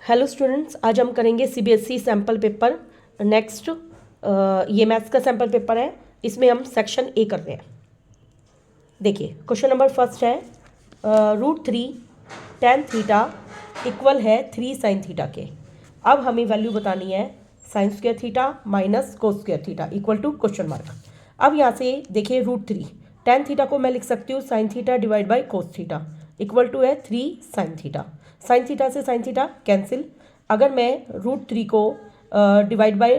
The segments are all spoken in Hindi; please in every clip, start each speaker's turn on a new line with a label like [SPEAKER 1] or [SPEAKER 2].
[SPEAKER 1] हेलो स्टूडेंट्स, आज हम करेंगे सीबीएसई सैम्पल पेपर। नेक्स्ट ये मैथ्स का सैम्पल पेपर है। इसमें हम सेक्शन ए कर रहे हैं। देखिए क्वेश्चन नंबर फर्स्ट है √3 tan थीटा इक्वल है 3 sin थीटा के। अब हमें वैल्यू बतानी है sine square theta minus cos square theta equal to question mark. अब यहाँ से देखिए √3 tan थीटा को मैं लिख सकती हूँ sine theta divide by cos theta equal to है 3 sin थीटा। साइन थीटा से साइन थीटा कैंसिल। अगर मैं √3 को डिवाइड बाई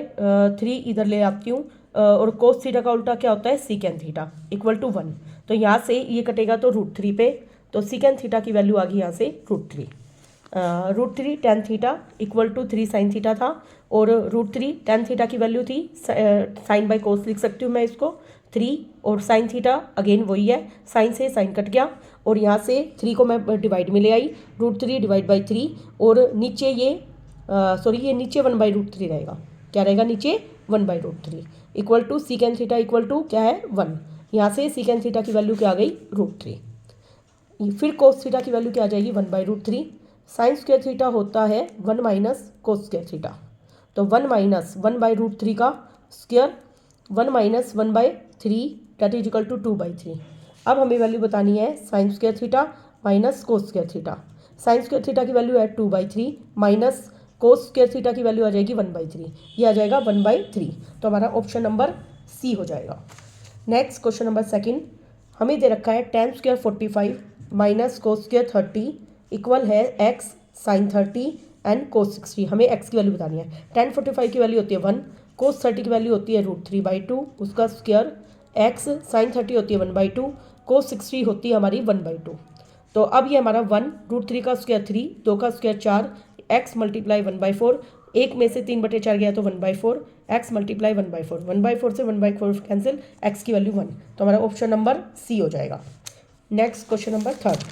[SPEAKER 1] 3 इधर ले आती हूँ और कोस थीटा का उल्टा क्या होता है सीकेंड थीटा इक्वल टू 1। तो यहाँ से ये कटेगा तो √3 पे, तो सीकेंड थीटा की वैल्यू आ गई यहाँ से √3। √3 tan theta equal to 3 sin theta था और √3 tan थीटा की वैल्यू थी साइन बाई कोस लिख सकती हूँ मैं इसको 3 और साइन थीटा अगेन वही है, साइन से साइन कट गया और यहाँ से 3 को मैं डिवाइड में ले आई √3 डिवाइड बाई 3 और नीचे ये ये नीचे 1/√3 रहेगा। क्या रहेगा नीचे 1/√3 equal to secant theta equal to क्या है 1। यहाँ से सीकेंड थीटा की वैल्यू क्या आ गई √3। फिर कोस थीटा की वैल्यू क्या आ जाएगी 1/√3। साइन स्क्वायर थीटा होता है 1 माइनस कोस स्क्वायर थीटा, तो 1 माइनस 1/√3 का square 1 minus 1/3 that is equal to 2/3। अब हमें वैल्यू बतानी है sine square theta minus cos square theta. Sine square theta की वैल्यू है 2/3 माइनस कोस स्क्वायर थीटा की वैल्यू आ जाएगी 1/3, ये आ जाएगा 1/3। तो हमारा ऑप्शन नंबर सी हो जाएगा। नेक्स्ट क्वेश्चन नंबर सेकंड, हमें दे रखा है tan square 45 minus cos square 30 equal है x साइन 30 एंड कोस 60। हमें x की वैल्यू बतानी है। tan 45 की वैल्यू होती है 1, कोस 30 की वैल्यू होती है √3/2 उसका स्क्वायर, x साइन 30 होती है 1/2, कोस 60 होती है हमारी 1/2। तो अब ये हमारा 1 √3 का स्क्वायर 3, 2 का स्क्वायर 4, x मल्टीप्लाई 1/4, एक में से 3/4 गया तो 1/4, x मल्टीप्लाई 1/4, 1/4 से 1/4 कैंसिल, x की वैल्यू 1। तो हमारा ऑप्शन नंबर सी हो जाएगा। Next question number third.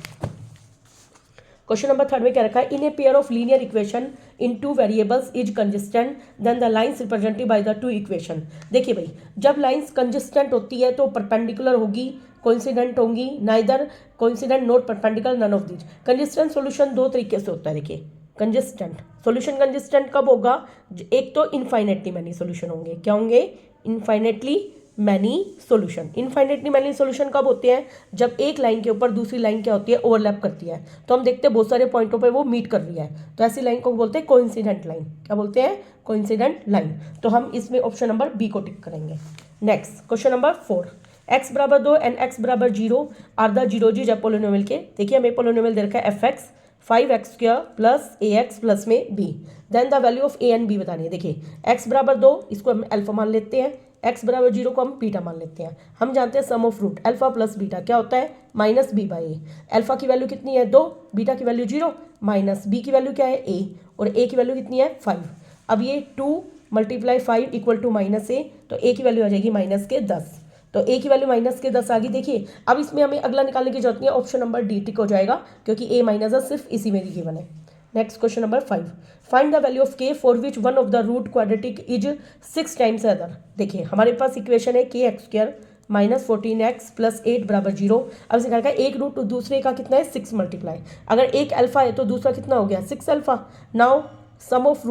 [SPEAKER 1] Question number third में क्या रखा है, in a pair of linear equation in 2 variables is consistent then the lines represented by the 2 equation. देखिए भाई, जब लाइन्स कंजिस्टेंट होती है तो परपेंडिकुलर होगी, कोइंसिडेंट होंगी, neither coincident not perpendicular none of these. Consistent solution दो तरीके से होता है। देखिए कंजिस्टेंट सॉल्यूशन कंजिस्टेंट कब होगा, एक तो इनफाइनेटली मैनी सॉल्यूशन होंगे। क्या होंगे, infinitely many solution. Infinitely many solution कब होते हैं, जब एक लाइन के ऊपर दूसरी लाइन क्या होती है ओवरलैप करती है, तो हम देखते हैं बहुत सारे पॉइंटों पे वो मीट कर रही है, तो ऐसी लाइन को बोलते हैं कोइंसिडेंट लाइन। क्या बोलते हैं, कोइंसिडेंट लाइन। तो हम इसमें ऑप्शन नंबर बी को टिक करेंगे। नेक्स्ट क्वेश्चन नंबर 4, x बराबर 2 एंड x बराबर 0 are the zeroes of polynomial के। देखिए हमें पोलिनोमियल दे रखा है fx 5x² plus ax plus में b, then the value of a and b बतानी है। देखिए x बराबर 2 इसको हम अल्फा मान लेते हैं, x बराबर 0 को हम बीटा मान लेते हैं। हम जानते हैं sum of root alpha plus beta क्या होता है -b/a। अल्फा की वैल्यू कितनी है 2, बीटा की वैल्यू 0, माइनस b की वैल्यू क्या है a और a की वैल्यू कितनी है 5। अब ये 2 × 5 इक्वल टू -a, तो a की वैल्यू आ जाएगी -10। तो a की वैल्यू -10 आ गई। देखिए अब इसमें हमें अगला निकालने की जरूरत नहीं है, ऑप्शन नंबर डी टिक हो जाएगा क्योंकि a - सिर्फ इसी में गिवन है। Next question number 5, find the value of k for which one of the root quadratic is 6 times other. देखिए हमारे पास इक्वेशन है kx² -14x प्लस 8 बराबर 0। अब इसे कहा एक रूट दूसरे का कितना है 6 मल्टीप्लाई, अगर एक अल्फा है तो दूसरा कितना हो गया 6 alpha. Now sum of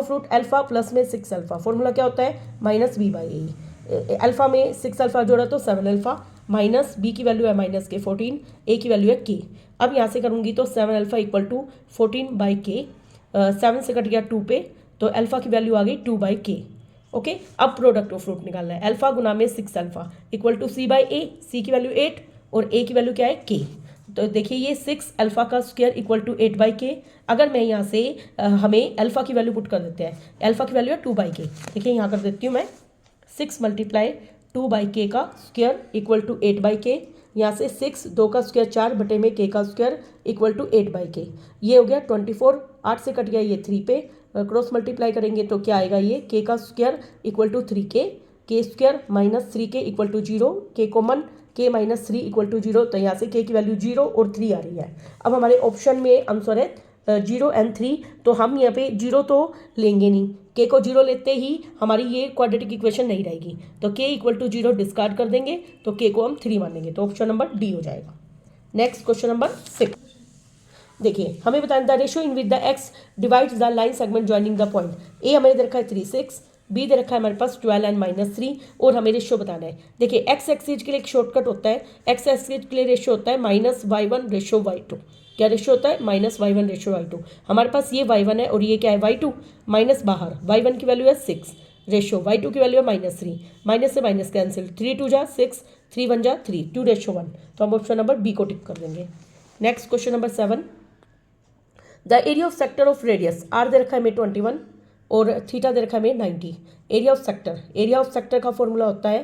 [SPEAKER 1] root alpha plus में 6 अल्फा, फॉर्मूला क्या होता है -b/a। अल्फा में 6 अल्फा जोड़ा तो 7 अल्फा, माइनस b की वैल्यू है -14, a की वैल्यू है k। अब यहाँ से करूँगी तो 7 अल्फा इक्वल टू 14/k, 7 से कट गया 2 पे, तो अल्फा की वैल्यू आ गई 2/k। ओके, अब प्रोडक्ट ऑफ रूट निकालना है, अल्फा गुना में 6 alpha equal to c/a, c की वैल्यू 8 और a की वैल्यू क्या है k। तो देखिए ये 6 अल्फा का स्क्वायर इक्वल टू 8/k। अगर मैं यहाँ से हमें अल्फा की वैल्यू पुट कर देते हैं, अल्फा की वैल्यू है 2/k। देखिए यहाँ कर देती हूँ मैं 6 × 2/k का स्क्वायर इक्वल टू 8/k। यहाँ से 6, 2 का स्क्वायर 4 बटे में k का स्क्वायर इक्वल टू 8/k। ये हो गया 24, 8 से कट गया ये 3 पे, क्रॉस मल्टीप्लाई करेंगे तो क्या आएगा ये k का square equal to 3k, k² -3k equal to 0, k common, k -3 equal to 0, तो यहाँ से k की वैल्यू 0 और 3 आ रही है। अब हमारे ऑप्शन में आंसर है 0 एंड 3, तो हम यहाँ पे 0 तो लेंगे नहीं, k को 0 लेते ही हमारी ये क्वाड्रेटिक इक्वेशन नहीं रहेगी, तो k इक्वल टू 0 डिस्कार्ड कर देंगे, तो k को हम 3 मानेंगे, तो ऑप्शन नंबर डी हो जाएगा। नेक्स्ट क्वेश्चन नंबर 6, देखिए हमें बताना the ratio in with the x divides the line segment joining the point. A हमें दे रखा है 3 6, बी दे रखा है हमारे पास 12 एंड -3 और हमें रेशियो बताना है। देखिए एक्स एक्सिस के लिए एक शॉर्टकट होता है, एक्स एक्सिस के लिए रेशियो होता है -y1/y2। क्या रेशियो होता है? -y1/y2। हमारे पास ये y1 है और ये क्या है? y2 माइनस बाहर y1 की वैल्यू है 6, रेशियो y2 की वैल्यू है -3, माइनस से माइनस कैंसिल, 3 2 जा 6, 3 1 जा 3, 2/1। तो हम ऑप्शन नंबर बी को टिक कर देंगे। Next question number 7, the area of sector of radius r दे रखा है हमें 21 और थीटा दे रखा है हमें 90। एरिया ऑफ सेक्टर का फॉर्मूला होता है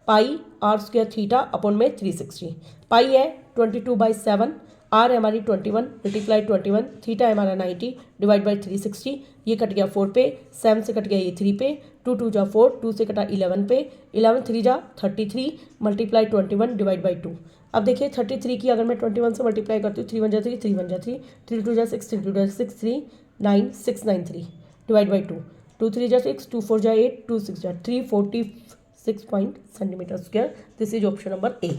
[SPEAKER 1] पाई आर स्क्वायर थीटा अपॉन में 360। पाई है 22/7, आर है हमारी 21 मल्टीप्लाई 21, थीटा है हमारा 90 डिवाइड बाई 360। ये कट गया 4 पे, 7 से कट गया ये 3 पे, 2 2 जा 4, 2 से कटा 11 पे, 11 3 जा 33 मल्टीप्लाई 21 डिवाइड बाई 2। अब देखिए 33 की अगर मैं 21 से मल्टीप्लाई करती हूँ, 3 1 जा 3, 3 1 जा 3, 3 2 जा 6, 3 2 जा 6, 3 9 6 9 3 डिवाइड बाई 2, 2 3 जा 6, 2 4 जा 8, 2 6 जा 346 centimetre square. This is option number A.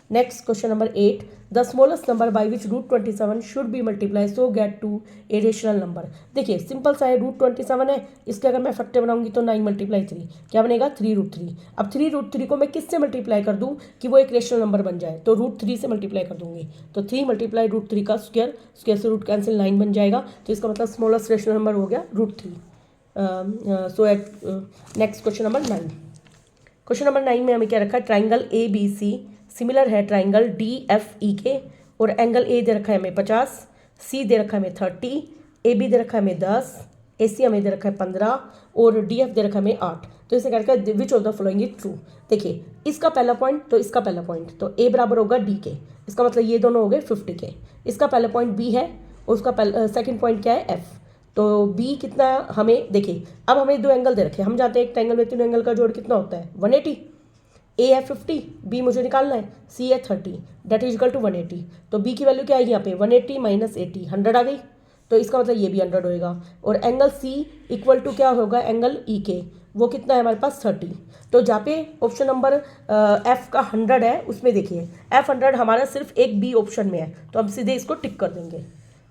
[SPEAKER 1] Next question number 8, the smallest number by which √27 should be multiply so get to a rational number. देखिए सिंपल सा है, √27 है, इसके अगर मैं फैक्टर बनाऊंगी तो 9 × 3 क्या बनेगा? 3√3। अब 3√3 को मैं किससे मल्टीप्लाई कर दूं कि वो एक रेशनल नंबर बन जाए? तो √3 से मल्टीप्लाई कर दूंगी, तो 3 × √3 का स्क्वायर, स्क्वायर से रूट कैंसिल 9 बन जाएगा। तो इसका मतलब स्मॉलेस्ट रेशनल नंबर हो गया √3। So at next question number 9। Question number 9 में हमें क्या रखा है? Triangle A B C similar है ट्राइंगल डी एफ ई के, और एंगल ए दे रखा है हमें 50, सी दे रखा है हमें 30, ए बी दे रखा है हमें 10, ए सी हमें दे रखा है 15 और डी एफ दे रखा है हमें 8। तो इसे क्या रखा है? Which of the following is true. देखिए इसका पहला पॉइंट तो इसका पहला पॉइंट, तो ए बराबर होगा डी के, इसका मतलब ये दोनों हो गए 50 के। इसका पहला पॉइंट बी है और उसका सेकेंड पॉइंट क्या है? एफ। तो बी कितना हमें, देखिए अब हमें दो एंगल दे रखे हैं, हम जानते हैं एक ट्रायंगल में तीनों एंगल का जोड़ कितना होता है? 180। ए है 50, बी मुझे निकालना है, सी है 30, डेट इज इक्वल टू 180। तो बी की वैल्यू क्या आएगी यहाँ पे? 180 माइनस 80, 100 आ गई। तो इसका मतलब ये भी 100 होएगा। और एंगल सी इक्वल टू क्या होगा? एंगल ई के, वो कितना है हमारे पास? 30। तो जहाँ पे ऑप्शन नंबर एफ का 100 है उसमें देखिए एफ 100 हमारा सिर्फ एक बी ऑप्शन में है, तो हम सीधे इसको टिक कर देंगे।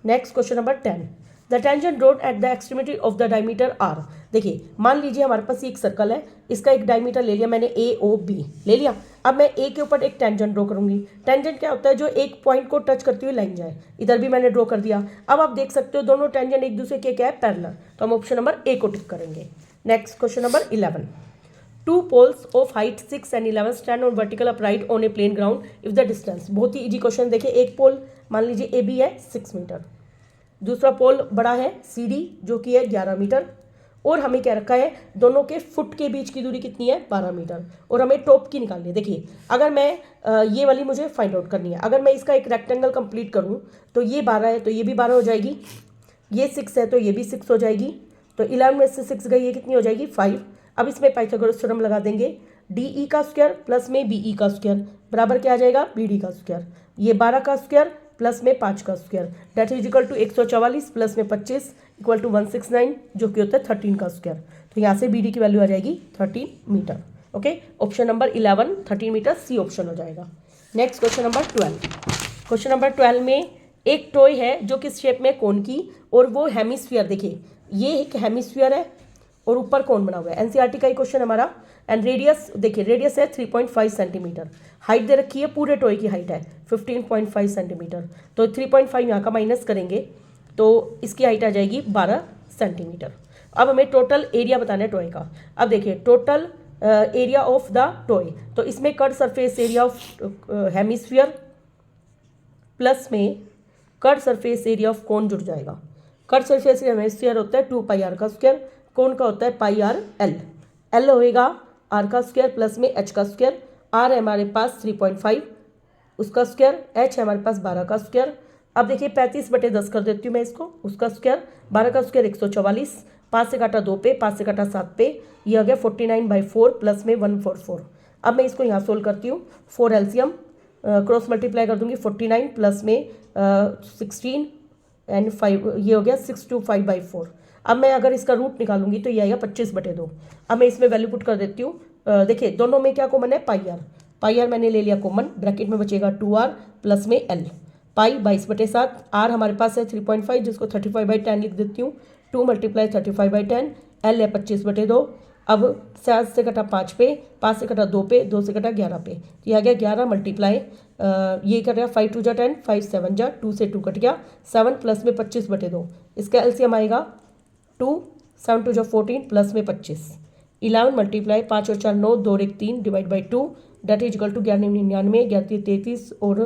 [SPEAKER 1] Next question number 10, the tangent drawn at the extremity of the diameter are. देखिए मान लीजिए हमारे पास एक सर्कल है, इसका एक डायमीटर ले लिया मैंने ए ओ बी ले लिया। अब मैं ए के ऊपर एक टेंजेंट ड्रॉ करूंगी। टेंजेंट क्या होता है? जो एक पॉइंट को टच करती हुई लाइन जाए। इधर भी मैंने ड्रॉ कर दिया। अब आप देख सकते हो दोनों टेंजेंट एक दूसरे के क्या है? पैरेलल। तो हम ऑप्शन नंबर ए को टिक करेंगे। Next question number 11, two poles of height 6 and 11 stand on vertical upright on a plane ground if the distance. बहुत ही इजी क्वेश्चन। देखिए एक पोल मान लीजिए ए बी है 6 मीटर, दूसरा पोल बड़ा है सी डी जो कि है 11 मीटर, और हमें क्या रखा है? दोनों के फुट के बीच की दूरी कितनी है? 12 मीटर, और हमें टॉप की निकालनी है। देखिए अगर मैं ये वाली मुझे फाइंड आउट करनी है, अगर मैं इसका एक रेक्टेंगल कंप्लीट करूँ तो ये 12 है तो ये भी 12 हो जाएगी, ये 6 है तो ये भी 6 हो जाएगी, तो 11 में से 6 गई, ये कितनी हो जाएगी? 5। अब इसमें पाइथागोरस थ्योरम लगा देंगे, डी ई का स्क्वायर प्लस में बी ई का स्क्वायर बराबर क्या आ जाएगा? बी डी का स्क्वायर। ये 12 का स्क्वायर प्लस में 5 का square that is equal to 144 plus में 25 इक्वल टू 169 जो कि होता है 13 का स्क्वायर। तो यहाँ से बी डी की वैल्यू आ जाएगी 13 metre. Okay, option number 11 13 metre C option हो जाएगा। Next question number 12। Question number 12 में एक टॉय है जो किस शेप में? कोन की, और वो हेमिस्फीयर। देखिए ये एक हेमिस्फीयर है और ऊपर कौन बना हुआ है? एनसीईआरटी का ही क्वेश्चन हमारा। एंड रेडियस देखिए, रेडियस है 3.5 सेंटीमीटर, हाइट दे रखी है, पूरे टॉय की हाइट है 15.5 सेंटीमीटर। तो 3.5 यहाँ का माइनस करेंगे तो इसकी हाइट आ जाएगी 12 सेंटीमीटर। अब हमें टोटल एरिया बताना है टॉय का। अब देखिए total area of the toy, तो इसमें cut surface area of hemisphere plus में cut surface area of cone जुड़ जाएगा। कट सरफेस हेमिस्फीयर होता है 2 पाई आर का स्क्वायर, कोन का होता है पाई आर एल। एल होएगा आर का स्क्वायर प्लस में एच का स्क्वायर। आर है हमारे पास 3.5 उसका स्क्वायर, एच है हमारे पास 12 का स्क्वायर। अब देखिए 35/10 कर देती हूँ मैं इसको, उसका स्क्वायर 12 का स्क्वायर 144, 5 से काटा 2 पे, 5 से काटा 7 पे, ये आ गया 49/4 प्लस में 144। अब मैं इसको यहाँ सोल्व करती हूँ, 4 एलसीएम क्रॉस मल्टीप्लाई कर दूंगी, 49 प्लस में 16 एंड 5, ये हो गया 625/4। अब मैं अगर इसका रूट निकालूंगी तो ये आएगा 25/2। अब मैं इसमें वैल्यू पुट कर देती हूँ। देखिए दोनों में क्या कॉमन है? पाई आर। पाई आर मैंने ले लिया कॉमन, ब्रैकेट में बचेगा 2r प्लस में एल। पाई 22/7, आर हमारे पास है 3.5 जिसको 35/10 लिख देती हूँ, 2 × 35/10, एल है 25/2। अब 7 से कटा 5 पे, 5 से कटा 2 पे, 2 से कटा 11 पे, तो ये आ गया 11 मल्टीप्लाई ये कर रहा 5 × 2 = 10, 5 × 7 = 2 से 2 कट गया 7 प्लस में 25/2, इसका एलसीएम आएगा 2, 7 × 2 = 14 प्लस में 25, 11 मल्टीप्लाई 5 और 4 9, 2 और 1 3 divide by 2 that is equal to 1199, 1133 और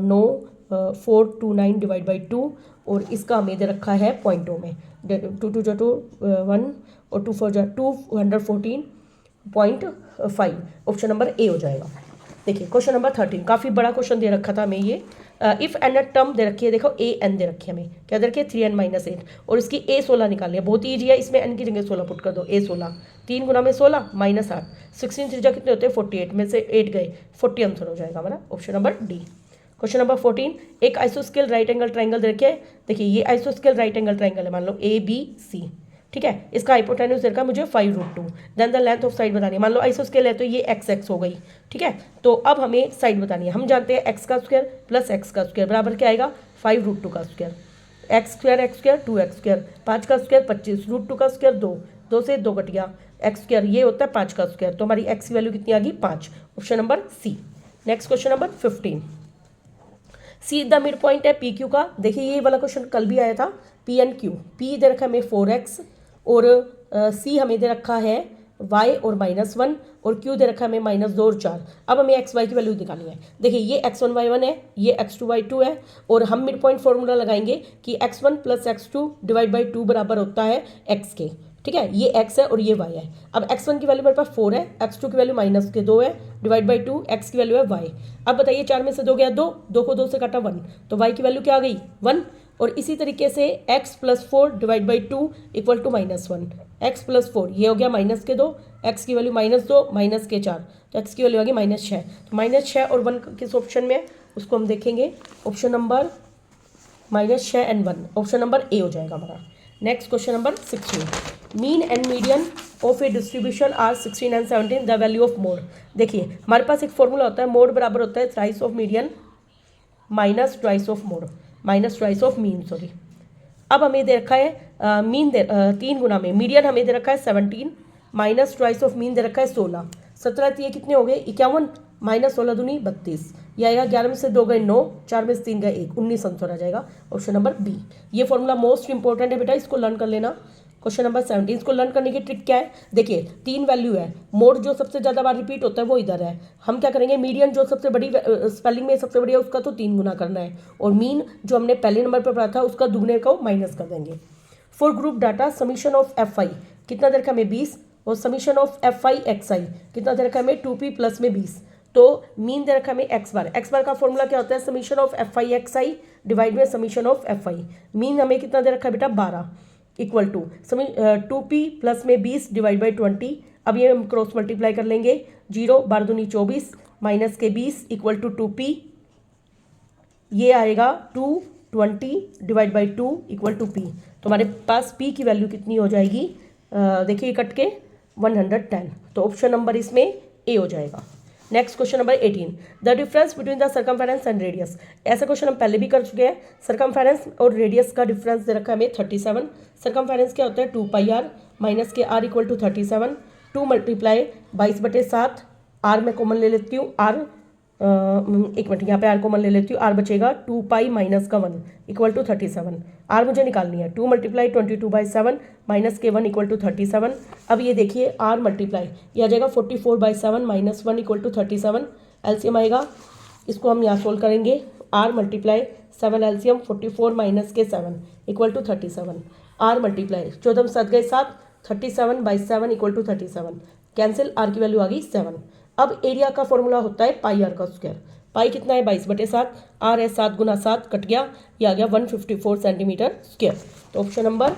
[SPEAKER 1] 9 429 डिवाइड बाई 2, और इसका हमें दे रखा है पॉइंटों में 2 2 2 1 और 2 4 214.5, ऑप्शन नंबर ए हो जाएगा। देखिए क्वेश्चन नंबर 13, काफ़ी बड़ा क्वेश्चन दे रखा था हमें ये। इफ़ एन टर्म दे रखी है, देखो ए एन दे रखी है हमें, क्या दे रखी है 3n - 8, और इसकी ए 16 निकालनी है, बहुत ईजी है, इसमें एन की जगह 16 पुट कर दो, ए 16, 3 गुना में 16 माइनस 8, 16 त्रिज्या कितने होते हैं 48, में से 8 गए 40 आंसर हो जाएगा हमारा, option number D. Question number 14, एक आइसोस्केल राइट एंगल ट्राइंगल दे रखे है, देखिए ये आइसोस्केल राइट एंगल ट्राइंगल है, मान लो ABC, ठीक है, इसका हाइपोटेन्यूज देखा मुझे 5√2, then the length of side बतानी है, मान लो आइसोस्केल है तो ये x हो गई, ठीक है, तो अब हमें साइड बतानी है, हम जानते हैं x का स्क्वायर प्लस x का स्क्वायर बराबर क्या आएगा 5√2 का square, x square 2x square, 5 का स्क्वायर 25, √2 का स्क्वायर 2, 2 से 2 कट गया, x स्क्वायर ये होता है 5 का स्क्वायर, तो हमारी x की वैल्यू कितनी आ गई 5, option number C. Next question number 15, C the mid point है पी क्यू का, देखिए ये वाला क्वेश्चन कल भी आया था, पी एन क्यू, पी दे रखा है हमें 4x और सी हमें दे रखा है y और -1 और q दे रखा है हमें -2 और 4। अब हमें x y की वैल्यू निकालनी है, देखिए ये x1 y1 है, ये x2 y2 है, और हम मिड पॉइंट फॉर्मूला लगाएंगे कि x1 + x2 डिवाइड बाई 2 बराबर होता है x के, ठीक है, ये x है और ये y है। अब x1 की वैल्यू मेरे पास 4 है, x2 की वैल्यू -2 है, डिवाइड बाई 2, x की वैल्यू है y। अब बताइए 4 में से 2 गया 2, 2 को 2 से काटा 1, तो y की वैल्यू क्या आ गई 1, और इसी तरीके से x + 4 divide by 2 equal to -1, x + 4 ये हो गया -2, x की वैल्यू -2 -4, तो x की वैल्यू आ गई -6, तो -6 और 1 किस ऑप्शन में है उसको हम देखेंगे, ऑप्शन नंबर -6 और 1, ऑप्शन नंबर ए हो जाएगा हमारा। Next question number 16, mean and median of a distribution are 16 and 17, the value of mode. देखिए हमारे पास एक फॉर्मूला होता है, मोड बराबर होता है thrice of median minus twice of mode minus twice of mean, sorry. अब हमें दे रखा है मीन 3 गुना में, मीडियन हमें दे रखा है 17 minus twice of mean they रखा है 16, 17 ये कितने हो गए 51, -16 दूनी 32, ये आएगा 11 में से 2 गए 9, 4 में से 3 गए 1, 19 आंसर आ जाएगा, ऑप्शन नंबर बी। ये फॉर्मूला मोस्ट इंपॉर्टेंट है बेटा, इसको लर्न कर लेना। क्वेश्चन नंबर 17, इसको लर्न करने की ट्रिक क्या है, देखिए 3 वैल्यू है, मोड जो सबसे ज़्यादा बार रिपीट होता है वो इधर है, हम क्या करेंगे मीडियन जो सबसे बड़ी स्पेलिंग में सबसे बड़ी है उसका तो 3 गुना करना है, और मीन जो हमने पहले नंबर पर पढ़ा था उसका दुगने को माइनस कर देंगे। For group data summation of FI कितना दे रखा है हमें 20, और समीशन ऑफ FI XI कितना दे रखा है हमें 2P प्लस में 20, तो मीन दे रखा है हमें x बार का फॉर्मूला क्या होता है summation of FI XI divide में समीशन ऑफ FI, मीन हमें कितना दे रखा है बेटा 12 इक्वल टू 2P प्लस में 20 डिवाइड बाई 20, अब ये हम क्रॉस मल्टीप्लाई कर लेंगे, 0 12 दूनी 24 माइनस के 20 इक्वल टू 2P, ये आएगा 220 divide by 2 equal to P, तो हमारे पास P की वैल्यू कितनी हो जाएगी, देखिए कट के 110, तो ऑप्शन नंबर इसमें ए हो जाएगा। Next question number 18, the difference between the circumference and radius, ऐसा क्वेश्चन हम पहले भी कर चुके हैं। सर्कमफेरेंस और रेडियस का डिफरेंस दे रखा है हमें 37, सर्कमफेरेंस क्या होता है 2πr माइनस के r equal to 37, 2 multiply 22/7, r में कॉमन ले लेती हूँ, r एक मिनट यहाँ पे r कॉमन ले लेती हूँ, r बचेगा 2π माइनस का 1 इक्वल टू 37, r मुझे निकालनी है, 2 मल्टीप्लाई 22/7 माइनस के 1 इक्वल टू 37, अब ये देखिए r मल्टीप्लाई ये आ जाएगा 44/7 माइनस 1 इक्वल टू 37, एलसीएम आएगा, इसको हम यहाँ सोल्व करेंगे, r मल्टीप्लाई 7 एलसीएम 44 माइनस के 7 इक्वल टू 37, r मल्टीप्लाई 14 7 गए 7, 37/7 इक्वल टू 37, कैंसिल, r की वैल्यू आ गई 7। अब एरिया का फॉर्मूला होता है πr का स्क्वायर, पाई कितना है 22/7, r है 7 गुना 7 कट गया, ये आ गया 154 सेंटीमीटर स्क्वायर, तो ऑप्शन नंबर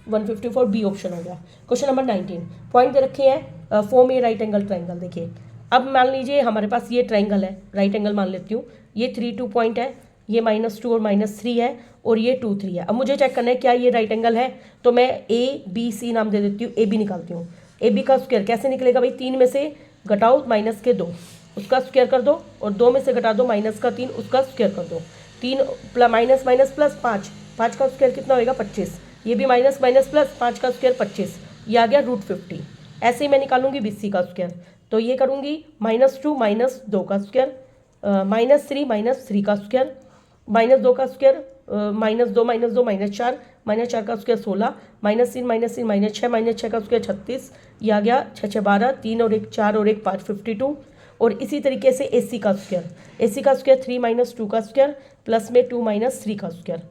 [SPEAKER 1] 154 बी ऑप्शन हो गया। क्वेश्चन नंबर 19, पॉइंट दे रखे हैं फॉर्म ए राइट एंगल ट्राइंगल, देखिए अब मान लीजिए हमारे पास ये ट्राइंगल है, राइट एंगल मान लेती हूँ, ये 3 2 पॉइंट है, ये -2 और -3 है, और ये 2 3 है। अब मुझे चेक करना है क्या ये राइट एंगल है, तो मैं ABC नाम दे देती हूँ, AB निकालती हूँ। AB का स्क्वायर कैसे निकलेगा भाई, 3 में से घटाओ -2, उसका स्क्वायर कर दो, और 2 में से घटा दो माइनस का 3, उसका स्क्वायर कर दो। 3 माइनस माइनस प्लस 5, 5 का स्क्वायर कितना होएगा 25, ये भी माइनस माइनस प्लस 5 का स्क्वायर 25, ये आ गया √50। ऐसे ही मैं निकालूंगी BC का स्क्वायर, तो ये करूँगी -2 माइनस 2 का स्क्वायर, -3 माइनस 3 का स्क्वायर, -2 का स्क्वायर, -2 माइनस 2 -4, -4 का स्क्वायर 16, -3 -6 का स्क्वायर 36, ये आ गया 6 6 12, 3 और 1 4 और 1 5 52। और इसी तरीके से AC का स्क्वायर, AC का स्क्वायर 3 माइनस 2 का स्क्वायर प्लस में 2 माइनस 3 का स्क्वायर,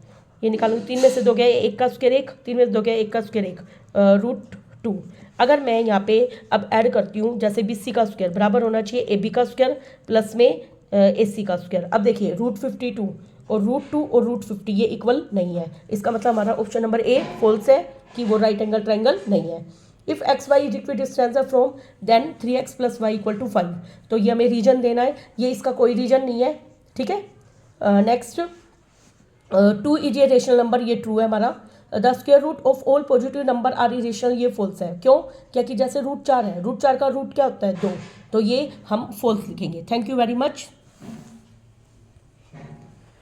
[SPEAKER 1] ये निकालूंगी। 3 में से 2 गया 1 का स्क्वायर 1, 3 में से 2 गया 1 का स्क्वायर 1, √2। अगर मैं यहाँ पे अब ऐड करती हूँ, जैसे BC का स्क्वायर बराबर होना चाहिए AB का स्क्वायर प्लस में AC का स्क्वायर। अब देखिए √52 और √2 और √50 ये इक्वल नहीं है, इसका मतलब हमारा ऑप्शन नंबर A फॉल्स है कि वो राइट एंगल ट्राइंगल नहीं है। If X Y is equidistance from then 3x + y = 5, तो ये हमें रीजन देना है, ये इसका कोई रीजन नहीं है, ठीक है। Next 2 is a rational number, ये ट्रू है हमारा। The square root of all positive number are irrational, ये फॉल्स है। क्यों? क्योंकि जैसे √4 है, √4 का रूट क्या होता है 2, तो ये हम फॉल्स लिखेंगे। Thank you very much.